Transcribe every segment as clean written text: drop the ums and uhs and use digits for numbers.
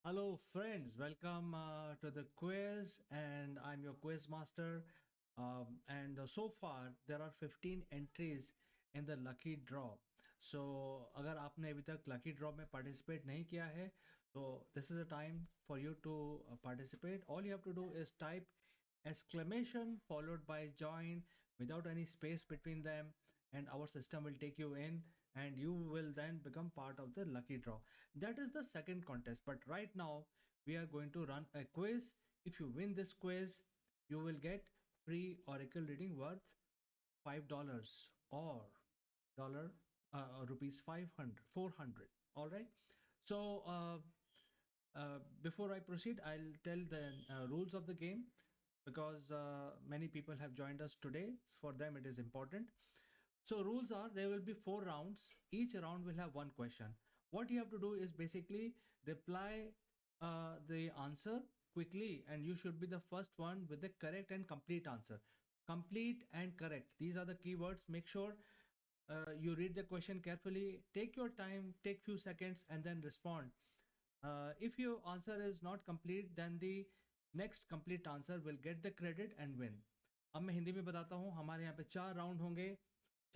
Hello, friends. Welcome to the quiz, and I'm your quiz master. And so far, there are 15 entries in the lucky draw. So, अगर आपने अभी तक lucky draw में participate नहीं किया है, तो this is a time for you to participate. All you have to do is type exclamation followed by join without any space between them, and our system will take you in, and you will then become part of the lucky draw. That is the second contest. But right now, we are going to run a quiz. If you win this quiz, you will get free oracle reading worth $5 or dollar rupees 500 400. All right. So before I proceed, I'll tell the rules of the game because many people have joined us today. For them, it is important. So rules are there will be 4 rounds. Each round will have one question. What you have to do is basically reply the answer quickly, and you should be the first one with the correct and complete answer. Complete and correct. These are the keywords. Make sure you read the question carefully. Take your time. Take few seconds and then respond. If your answer is not complete, then the next complete answer will get the credit and win. अब मैं हिंदी में बताता हूँ. हमारे यहाँ पे 4 round होंगे.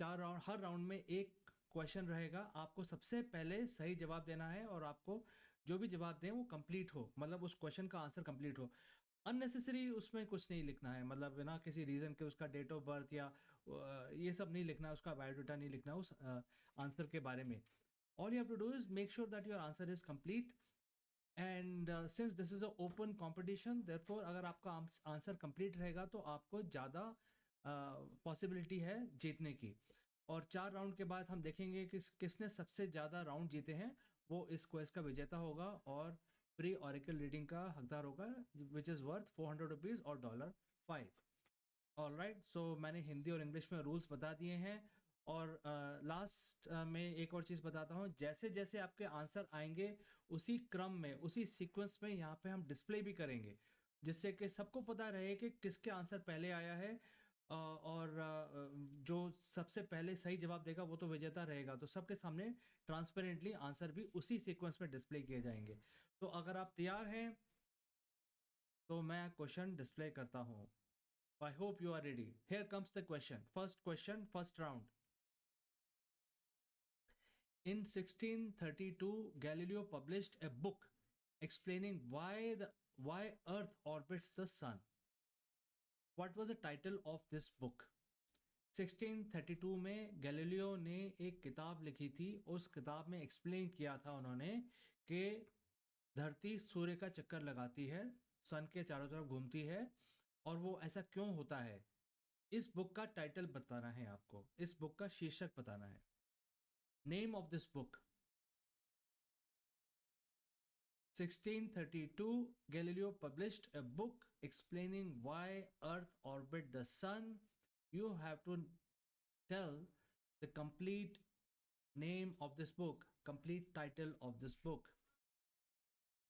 4 round, हर round में एक क्वेश्चन रहेगा. आपको सबसे पहले सही जवाब देना है और आपको जो भी जवाब दें वो कंप्लीट हो, मतलब उस क्वेश्चन का आंसर कंप्लीट हो. अननेसेसरी उसमें कुछ नहीं लिखना है, मतलब बिना किसी रीजन के उसका डेट ऑफ बर्थ या ये सब नहीं लिखना है, उसका बायोडाटा नहीं लिखना उस आंसर के बारे में. All you have to do is make sure that your answer is complete. And since this is a open competition, therefore अगर आपका आंसर कंप्लीट रहेगा तो आपको ज़्यादा पॉसिबिलिटी है जीतने की. और 4 राउंड के बाद हम देखेंगे कि किसने सबसे ज़्यादा राउंड जीते हैं, वो इस क्वेज का विजेता होगा और प्री ऑरिकल रीडिंग का हकदार होगा, विच इज़ वर्थ ₹400 और $5. All right. सो मैंने हिंदी और इंग्लिश में रूल्स बता दिए हैं. और लास्ट में एक और चीज़ बताता हूँ. जैसे जैसे आपके आंसर आएंगे उसी क्रम में, उसी सीक्वेंस में यहाँ पे हम डिस्प्ले भी करेंगे, जिससे कि सबको पता रहे कि किसके आंसर पहले आया है. और जो सबसे पहले सही जवाब देगा वो तो विजेता रहेगा. तो सबके सामने ट्रांसपेरेंटली आंसर भी उसी सीक्वेंस में डिस्प्ले किए जाएंगे. तो अगर आप तैयार हैं तो मैं क्वेश्चन डिस्प्ले करता हूँ. I hope you are ready. Here comes the question. First question, first round. In 1632, Galileo published a book explaining why Earth orbits the sun. What was the title of this book? 1632 में Galileo ने एक किताब लिखी थी. उस किताब में explain किया था उन्होंने कि धरती सूर्य का चक्कर लगाती है, सन के चारों तरफ घूमती है, और वो ऐसा क्यों होता है. इस बुक का टाइटल बताना है आपको, इस बुक का शीर्षक बताना है. Name of this book. 1632, Galileo published a book explaining why Earth orbit the sun. You have to tell the complete name of this book, complete title of this book.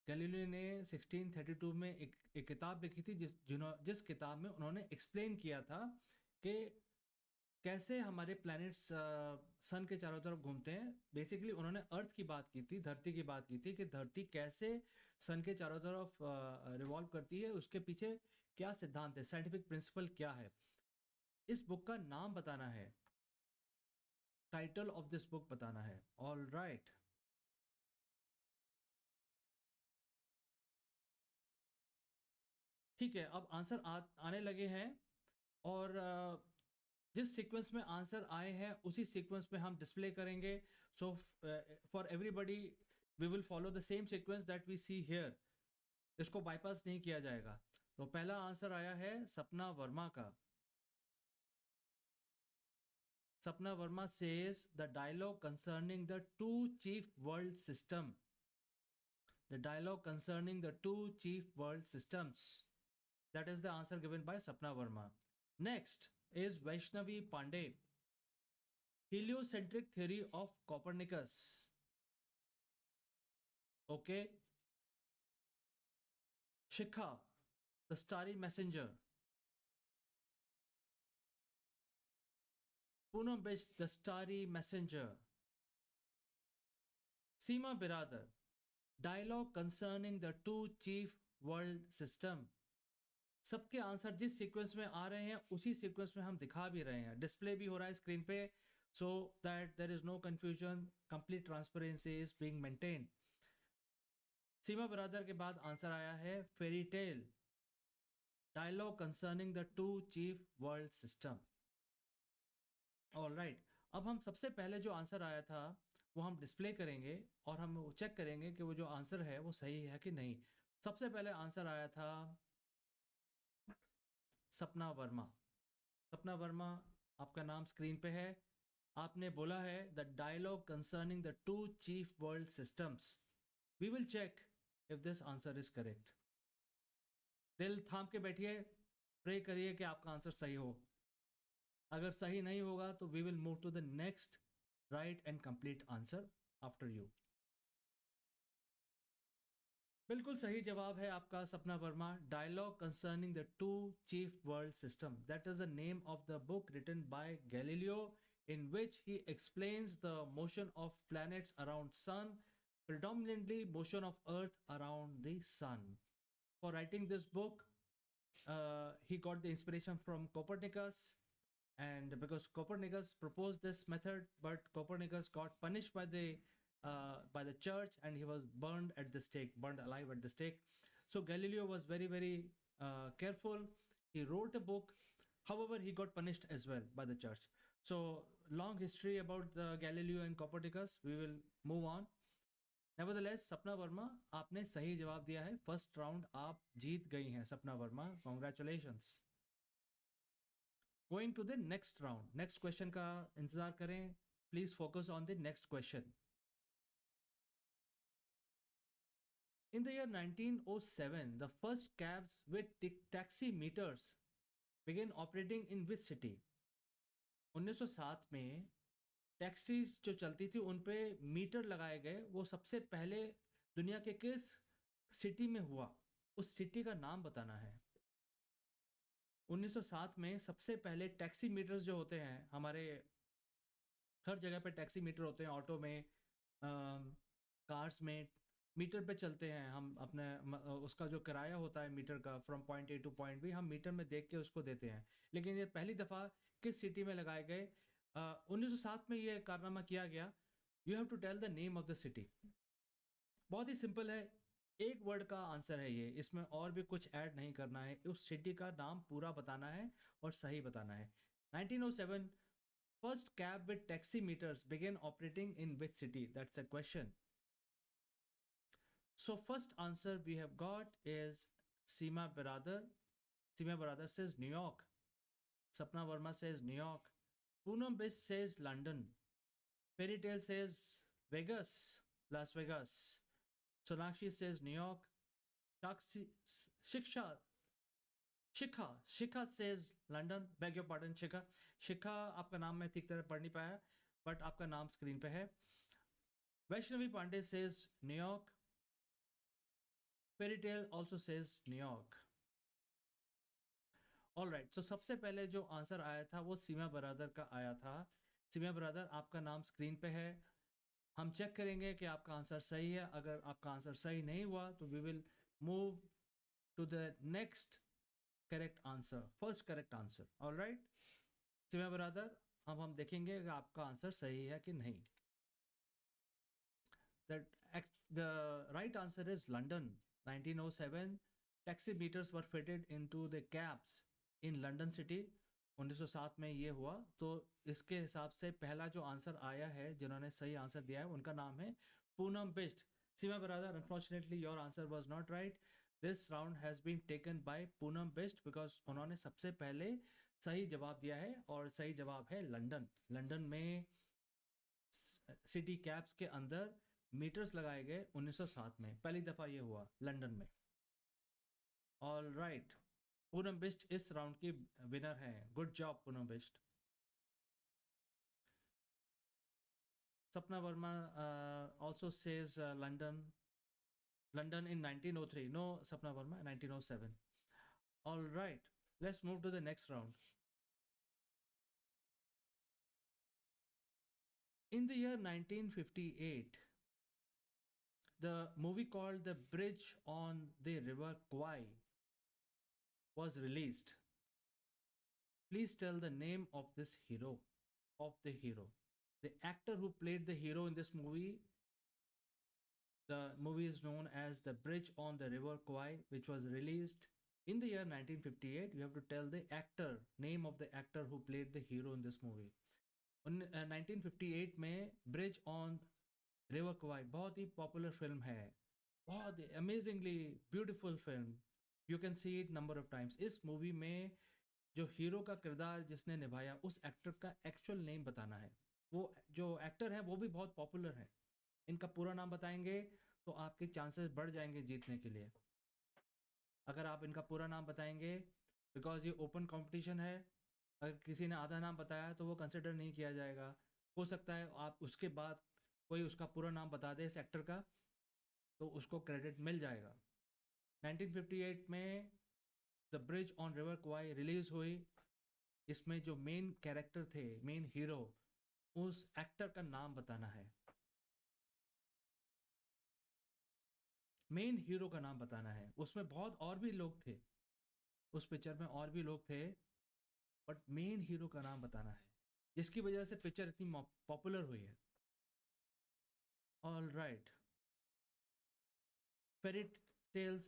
Galileo ने 1632 में एक किताब लिखी थी जिस किताब में उन्होंने एक्सप्लेन किया था कि कैसे हमारे प्लैनेट्स सन के चारों तरफ घूमते हैं. बेसिकली उन्होंने अर्थ की बात की थी, धरती की बात की थी कि धरती कैसे सन के चारों तरफ रिवॉल्व करती है, उसके पीछे क्या सिद्धांत है, साइंटिफिक प्रिंसिपल क्या है. इस बुक का नाम बताना है, टाइटल ऑफ दिस बुक बताना है. All right. ठीक है, अब आंसर आने लगे हैं. और जिस सीक्वेंस में आंसर आए हैं उसी सीक्वेंस में हम डिस्प्ले करेंगे. So for everybody we will follow the same sequence that we see here. इसको बाईपास नहीं किया जाएगा. तो पहला आंसर आया है सपना वर्मा का. सपना Verma says the dialogue concerning the two chief world system. The dialogue concerning the two chief world systems. That is the answer given by Sapna Verma. Next is Vaishnavi Pandey. Heliocentric theory of Copernicus. Okay. Shikha, the starry messenger. Poonam Bish, the starry messenger. Seema Biradar, Dialogue concerning the two chief world system. सबके answer जिस sequence में आ रहे हैं उसी sequence में हम दिखा भी रहे हैं, डिस्प्ले भी हो रहा है स्क्रीन पे, so that there is no confusion, complete transparency is being maintain. Seema Baradar के बाद आंसर आया है फेरी टेल, dialogue concerning the two chief world system. All right, अब हम सबसे पहले जो आंसर आया था वो हम डिस्प्ले करेंगे और हम चेक करेंगे कि वो जो आंसर है वो सही है कि नहीं. सबसे पहले आंसर आया था सपना वर्मा. सपना वर्मा, आपका नाम स्क्रीन पे है. आपने बोला है the dialogue concerning the two chief world systems. We will check if this answer is correct. दिल थाम के बैठिए, प्रे करिए कि आपका आंसर सही हो. अगर सही नहीं होगा तो we will move to the next right and complete answer after you. बिल्कुल सही जवाब है आपका Sapna Verma. Dialogue concerning the two chief world system, that is the name of the book written by Galileo, in which he explains the motion of planets around sun, predominantly motion of earth around the sun. For writing this book, he got the inspiration from Copernicus, and because Copernicus proposed this method, but Copernicus got punished by the church and he was burned at the stake, burned alive at the stake. So Galileo was very careful. He wrote a book. However, he got punished as well by the church. So long history about the Galileo and Copernicus. We will move on. Nevertheless, सपना वर्मा, आपने सही जवाब दिया है. First round आप जीत गई हैं Sapna Verma. Congratulations. Going to the next round. Next question का इंतजार करें. Please focus on the next question. In the year 1907, the first cabs with taxi meters began operating in which city? 1907 में टैक्सीज जो चलती थी उन पे मीटर लगाए गए. वो सबसे पहले दुनिया के किस सिटी में हुआ? उस सिटी का नाम बताना है. 1907 में सबसे पहले टैक्सी मीटर्स जो होते हैं, हमारे हर जगह पे टैक्सी मीटर होते हैं, ऑटो में, कार्स में मीटर पे चलते हैं हम. अपने उसका जो किराया होता है मीटर का, from point A to point B, हम मीटर में देख के उसको देते हैं. लेकिन ये पहली दफ़ा किस सिटी में लगाए गए? 1907 में ये कारनामा किया गया. You have to tell the name of the city. बहुत ही सिंपल है, एक वर्ड का आंसर है ये, इसमें और भी कुछ ऐड नहीं करना है. उस सिटी का नाम पूरा बताना है और सही बताना है. 1907 first cab with taxi meters began operating in which city? That's a question. So first answer we have got is Seema Baradar. Seema Baradar says New York. Sapna Verma says New York. Poonam Bish says London. Fairy Tale says Vegas, Las Vegas. Sonakshi says New York. Shikha says London. Beg your pardon, Shikha. Shikha, आपका नाम मैं ठीक तरह पढ़ नहीं पाया, but आपका नाम स्क्रीन पे है. Vaishnavi Pandey says New York. Fairy Tale also says New York. Alright, so सबसे पहले जो आंसर आया था वो सीमा बरादर का आया था. सीमा बरादर, आपका नाम स्क्रीन पे है. हम चेक करेंगे कि आपका आंसर सही है. अगर आपका आंसर सही नहीं हुआ तो we will move to the next correct answer, first correct answer. All right Seema Baradar, अब हम देखेंगे कि आपका आंसर सही है कि नहीं. The right answer is London. 1907 taxi meters were fitted into the cabs in London City. 1907 में ये हुआ. तो इसके हिसाब से पहला जो आंसर आया है, जिन्होंने सही आंसर दिया है, उनका नाम है Poonam Bisht. Seema Baradar, unfortunately your answer was not right. This round has been taken by Poonam Bisht because उन्होंने सबसे पहले सही जवाब दिया है और सही जवाब है लंदन. लंदन में सिटी कैब्स के अंदर मीटर्स लगाए गए 1907 में, पहली दफा ये हुआ लंदन में. ऑल राइट, पूनम बिष्ट इस राउंड की विनर है. Good job Poonam Bisht. सपना Verma also says London in 1903. No, Sapna Verma, 1907. All right, let's move to the next round. In the year 1958, the movie called The Bridge on the River Kwai was released, please tell the name of this hero, of the hero. The actor who played the hero in this movie, the movie is known as The Bridge on the River Kwai, which was released in the year 1958. You have to tell the actor, name of the actor who played the hero in this movie. 1958 में bridge on river क्वाई बहुत ही popular film है, बहुत amazingly beautiful film. You can see it number of times. इस movie में जो hero का किरदार जिसने निभाया उस एक्टर का एक्चुअल नेम बताना है. वो जो एक्टर है वो भी बहुत पॉपुलर है. इनका पूरा नाम बताएंगे तो आपके चांसेस बढ़ जाएंगे जीतने के लिए. अगर आप इनका पूरा नाम बताएंगे, बिकॉज ये ओपन कंपटीशन है, अगर किसी ने आधा नाम बताया तो वो कंसिडर नहीं किया जाएगा. हो सकता है आप उसके बाद कोई उसका पूरा नाम बता दे इस एक्टर का, तो उसको क्रेडिट मिल जाएगा. 1958 में the bridge on river क्वाई release हुई. इसमें जो मेन कैरेक्टर थे, मेन हीरो, उस एक्टर का नाम बताना है. मेन हीरो का नाम बताना है. उसमें बहुत और भी लोग थे, उस पिक्चर में और भी लोग थे, बट मेन हीरो का नाम बताना है जिसकी वजह से पिक्चर इतनी पॉपुलर हुई है. All right. Fairy tales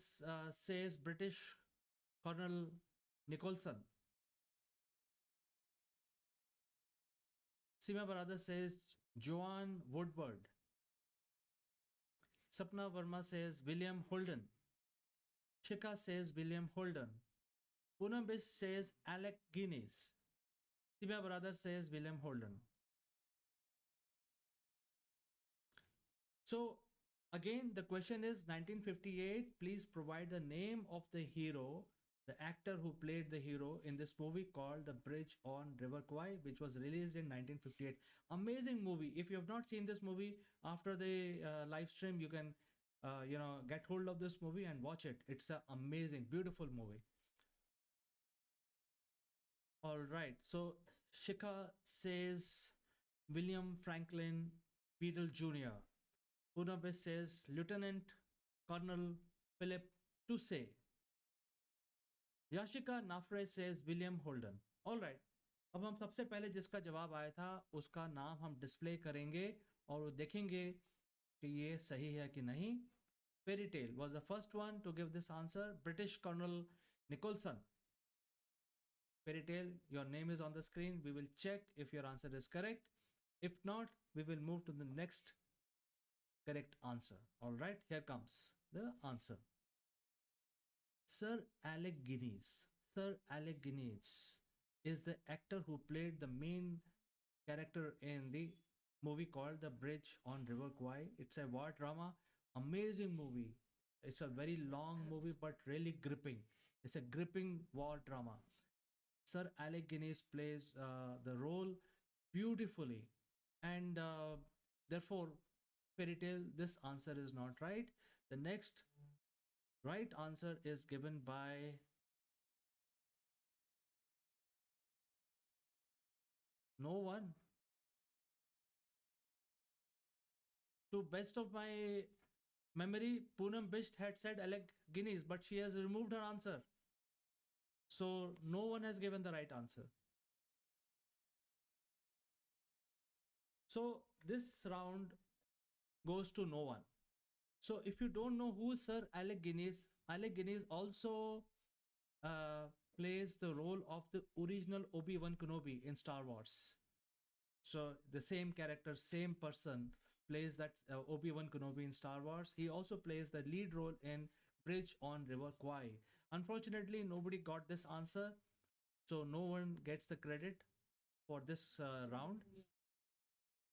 says British colonel Nicholson. Seema Baradar says Joan Woodward. Sapna Verma says William Holden. Shika says William Holden. Poonam Bish says Alec Guinness. Sibia Brother says William Holden. So again the question is 1958. Please provide the name of the hero, the actor who played the hero in this movie called The Bridge on River Kwai, which was released in 1958. Amazing movie. If you have not seen this movie, after the live stream you can get hold of this movie and watch it. It's an amazing, beautiful movie. All right. So Shika says William Franklin Beadle Jr. Punabis says Lieutenant Colonel Philip Toucey. Yashika Nafre says William Holden. All right. अब हम सबसे पहले जिसका जवाब आया था उसका नाम हम डिस्प्ले करेंगे और देखेंगे कि ये सही है कि नहीं. Fairy Tale was the first one to give this answer. British Colonel Nicholson. Fairy Tale, your name is on the screen. We will check if your answer is correct. If not, we will move to the next correct answer. All right, here comes the answer. Sir Alec Guinness. Sir Alec Guinness is the actor who played the main character in the movie called The Bridge on River Kwai. It's a war drama, amazing movie. It's a very long movie but really gripping. It's a gripping war drama. Sir Alec Guinness plays the role beautifully, and therefore Fairy Tale, this answer is not right. The next right answer is given by no one. To best of my memory, Poonam Bisht had said Alec Guinness, but she has removed her answer. So no one has given the right answer. So this round goes to no one. So if you don't know who is Sir Alec Guinness also plays the role of the original Obi-Wan Kenobi in Star Wars. So the same character, same person plays that Obi-Wan Kenobi in Star Wars. He also plays the lead role in Bridge on River Kwai. Unfortunately, nobody got this answer, so no one gets the credit for this round.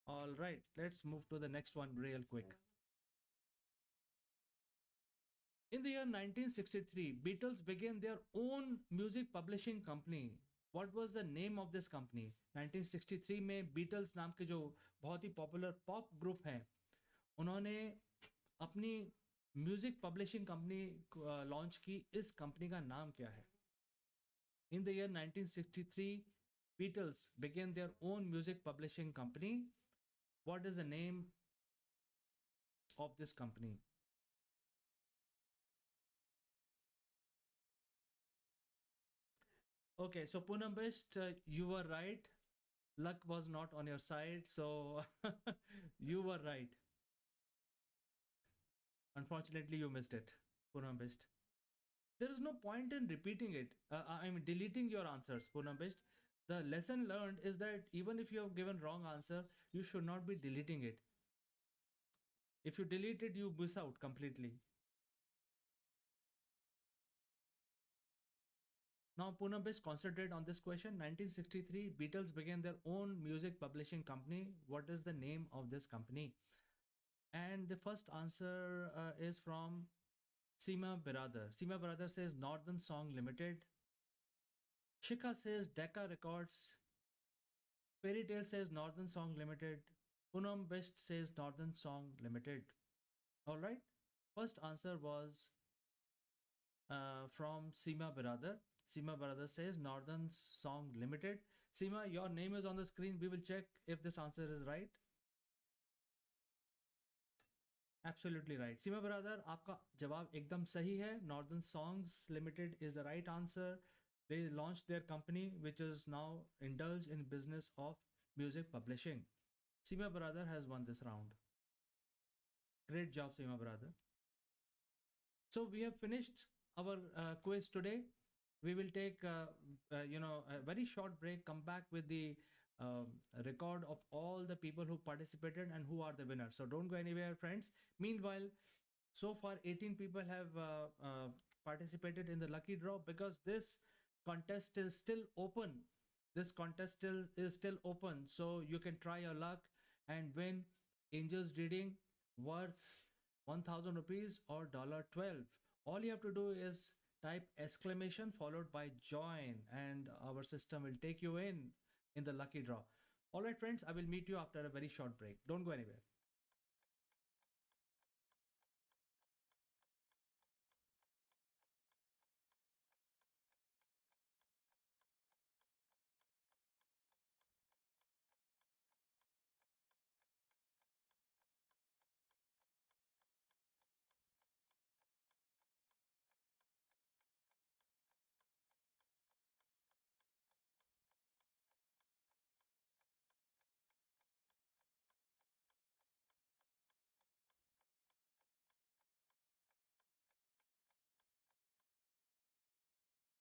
All right, let's move to the next one real quick. In the year 1963, Beatles began their own music publishing company. What was the name of this company? 1963 में Beatles नाम के जो बहुत ही popular pop group हैं, उन्होंने अपनी music publishing company launch की. इस कंपनी का नाम क्या है? In the year 1963, Beatles began their own music publishing company. What is the name of this company? Okay, so Poonam Best, you were right. Luck was not on your side, so you were right. Unfortunately, you missed it, Poonam Best. There is no point in repeating it. I mean, deleting your answers, Poonam Best. The lesson learned is that even if you have given wrong answer, you should not be deleting it. If you delete it, you miss out completely. Now, Poonam, best concentrate on this question. 1963, Beatles began their own music publishing company. What is the name of this company? And the first answer is from Seema Biradar. Seema Biradar says Northern Song Limited. Shikha says Decca Records. Fairy Tale says Northern Song Limited. Poonam Best says Northern Song Limited. All right. First answer was from Seema Biradar. Seema Biradar says Northern Song Limited. Seema, your name is on the screen. We will check if this answer is right. Absolutely right. Seema Biradar, आपका जवाब एकदम सही है. Northern Songs Limited is the right answer. They launched their company, which is now indulged in business of music publishing. Seema Biradar has won this round. Great job, Seema Biradar. So we have finished our quiz today. We will take a very short break. Come back with the um, record of all the people who participated and who are the winners. So don't go anywhere, friends. Meanwhile, so far 18 people have participated in the lucky draw because this contest is still open. This contest is still open, so you can try your luck and win Angels reading worth 1000 rupees or $12. All you have to do is type exclamation followed by join, and our system will take you in the lucky draw. All right, friends, I will meet you after a very short break. Don't go anywhere.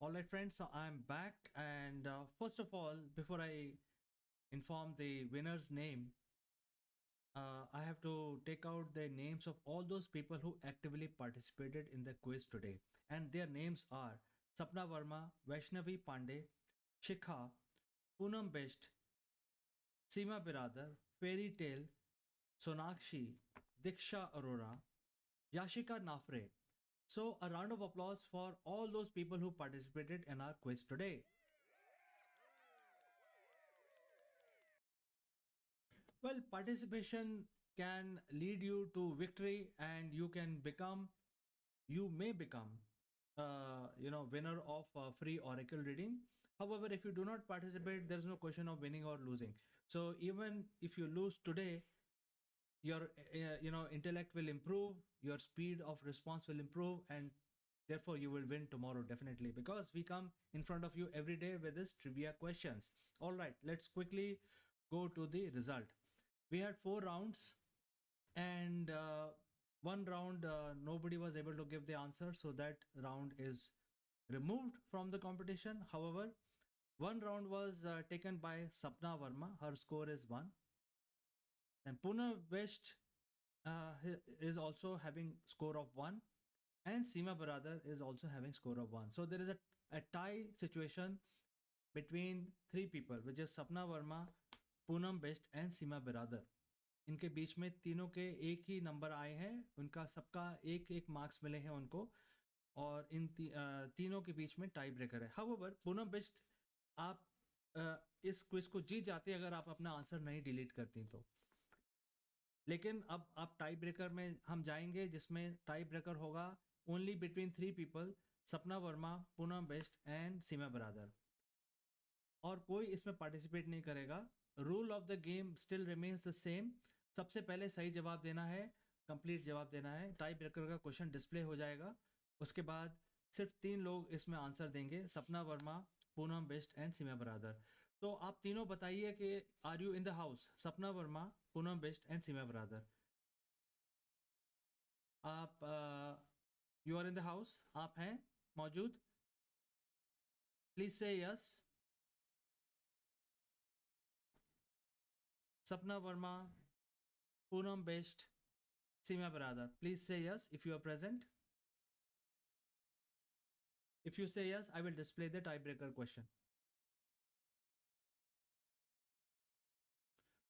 All right, friends, so I'm back. And first of all, before I inform the winner's name, I have to take out the names of all those people who actively participated in the quiz today. And their names are Sapna Verma, Vaishnavi Pandey, Shikha, Poonam Best, Seema Biradar, Fairy Tale, Sonakshi, Diksha Arora, Yashika Nafre. So, a round of applause for all those people who participated in our quiz today. Well, participation can lead you to victory, and you may become, winner of free Oracle reading. However, if you do not participate, there is no question of winning or losing. So even if you lose today, your intellect will improve, your speed of response will improve, and therefore you will win tomorrow definitely, because we come in front of you every day with this trivia questions. All right, let's quickly go to the result. We had 4 rounds, and one round nobody was able to give the answer, so that round is removed from the competition. However, one round was taken by Sapna Verma. Her score is 1. And Pune West is also having score of 1, and Seema Biradar is also having score of 1. So there is a tie situation between three people, which is Sapna Verma, Poonam Best and Seema Biradar. इनके बीच में तीनों के एक ही number आए हैं, उनका सबका एक एक मार्क्स मिले हैं उनको, और तीनों के बीच में टाई ब्रेकर है. हाउएवर, पूनम बेस्ट, आप इस क्विज को जीत जाते अगर आप अपना आंसर नहीं डिलीट करती तो. लेकिन अब आप टाई ब्रेकर में हम जाएंगे, जिसमें टाई ब्रेकर होगा ओनली बिटवीन 3 पीपल, सपना वर्मा, पूनम बेस्ट एंड सीमा बरादर, और कोई इसमें पार्टिसिपेट नहीं करेगा. Rule of the game still remains the same. सबसे पहले सही जवाब देना है, कंप्लीट जवाब देना है. टाई ब्रेकर का क्वेश्चन डिस्प्ले हो जाएगा, उसके बाद सिर्फ 3 लोग इसमें आंसर देंगे, सपना वर्मा, पूनम बिष्ट एंड सीमा बरादर. तो आप तीनों बताइए कि are you in the house? Sapna Verma, Poonam Bisht and Seema Baradar. आप you are in the house, आप हैं मौजूद? Please say yes. Sapna Verma, Poonam Bisht, Seema Baradar, please say yes if you are present. If you say yes, I will display the tiebreaker question.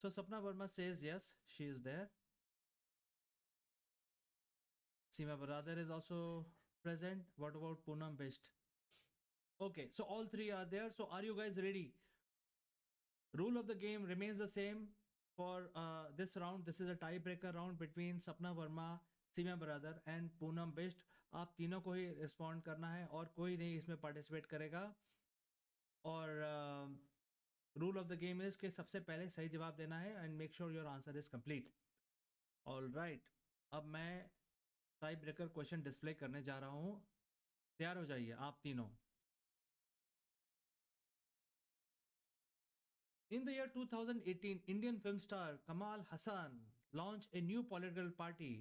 So Sapna Verma says yes, she is there. Seema Baradar is also present. What about Poonam Bisht? Okay, so all three are there. So are you guys ready? Rule of the game remains the same for this round. This is a tiebreaker round between Sapna Verma, Seema Baradar and Poonam Bisht. आप तीनों को ही respond करना है और कोई नहीं इसमें participate करेगा. और rule of the game is कि सबसे पहले सही जवाब देना है and make sure your answer is complete. All right, अब मैं टाई ब्रेकर क्वेश्चन डिस्प्ले करने जा रहा हूँ. तैयार हो जाइए आप तीनों. In the year 2018, Indian film star Kamal Hassan launched a new political party.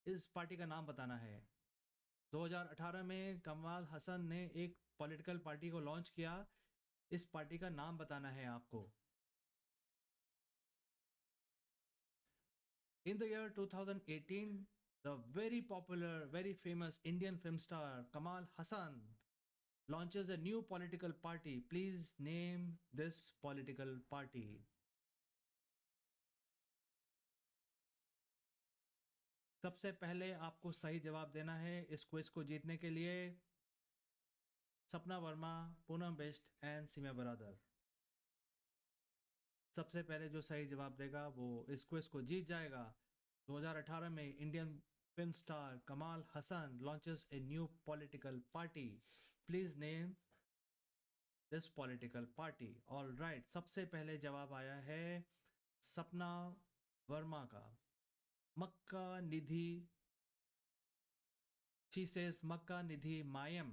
इस पार्टी का नाम बताना है. 2018 में कमाल हसन ने एक पॉलिटिकल पार्टी को लॉन्च किया. इस पार्टी का नाम बताना है आपको. In the year 2018, the very popular, very famous Indian film star Kamal Hassan launches a new political party. Please name this political party. सबसे पहले आपको सही जवाब देना है इस क्विज को जीतने के लिए. सपना वर्मा, पूनम बिष्ट एंड सीमा बरादर. सबसे पहले जो सही जवाब देगा वो इस क्विज को जीत जाएगा. 2018 में Indian film star Kamal Haasan launches a new political party. Please name this political party. All right, सबसे पहले जवाब आया है सपना वर्मा का. मक्का निधि, she says Makka Nidhi Mayam.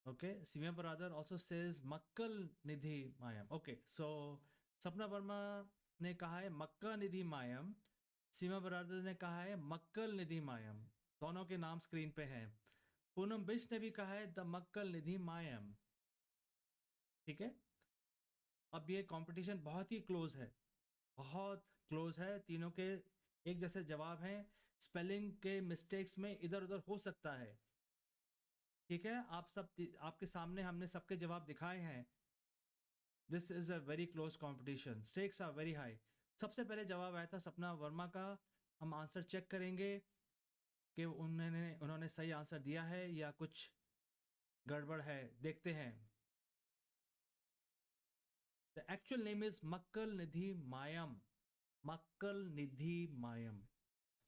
Okay, Simya Brother also says Makkal Nidhi Mayam. Okay, so Sapna Verma ने कहा है मक्का निधि मायम. सीमा बरादर ने कहा है मक्कल निधि मायम. दोनों के नाम स्क्रीन पे हैं. पूनम बिष्ट ने भी कहा है द मक्कल निधि मायम. ठीक है, अब ये कंपटीशन बहुत ही क्लोज है, बहुत क्लोज है. तीनों के एक जैसे जवाब हैं. स्पेलिंग के मिस्टेक्स में इधर उधर हो सकता है. ठीक है, आप सब आपके सामने हमने सबके जवाब दिखाए हैं. This is a very close competition. Stakes are very high. सबसे पहले जवाब आया था सपना वर्मा का. हम आंसर चेक करेंगे कि उन्होंने सही आंसर दिया है या कुछ गड़बड़ है. देखते हैं. द एक्चुअल नेम इज मक्कल निधि मायम. मक्कल निधि मायम.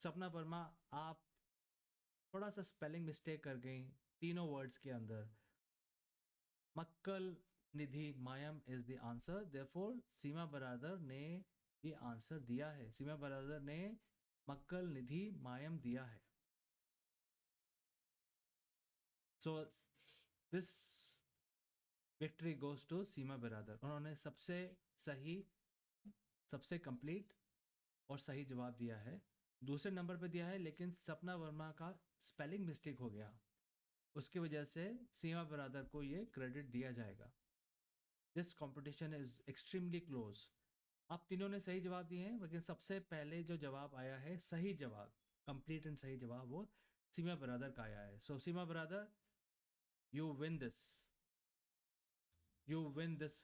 सपना वर्मा, आप थोड़ा सा स्पेलिंग मिस्टेक कर गई तीनों वर्ड्स के अंदर. मक्कल निधि मायम इज द आंसर. देयरफॉर सीमा बरादर ने ये आंसर दिया है. सीमा बरादर ने मक्कल निधि मायम दिया है. So this victory goes to Seema Baradar. उन्होंने सबसे सही, सबसे कंप्लीट और सही जवाब दिया है. दूसरे नंबर पे दिया है, लेकिन सपना वर्मा का स्पेलिंग मिस्टेक हो गया. उसकी वजह से सीमा बरादर को ये क्रेडिट दिया जाएगा. This competition is extremely close. आप तीनों ने सही जवाब दिए हैं, लेकिन सबसे पहले जो जवाब आया है सही जवाब, कंप्लीट एंड सही जवाब, वो सीमा बरादर का आया है. So Seema Baradar, you win this. You win this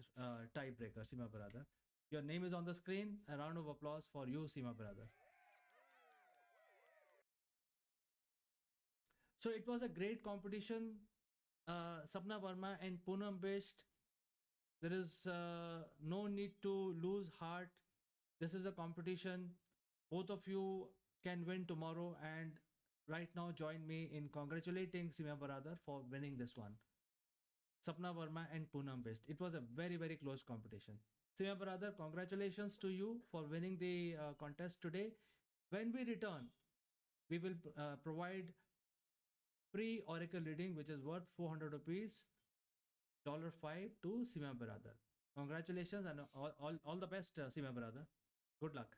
tie breaker, Seema brother. Your name is on the screen. A round of applause for you, Seema brother. So it was a great competition. Sapna Verma and Poonam Bisht. There is no need to lose heart. This is a competition. Both of you can win tomorrow. And right now, join me in congratulating Seema brother for winning this one. Sapna Verma and Poonam Bisht. It was a very, very close competition. Seema brother, congratulations to you for winning the contest today. When we return, we will provide free oracle reading which is worth 400 rupees, $5 to Sima brother. Congratulations and all the best, Sima brother. Good luck.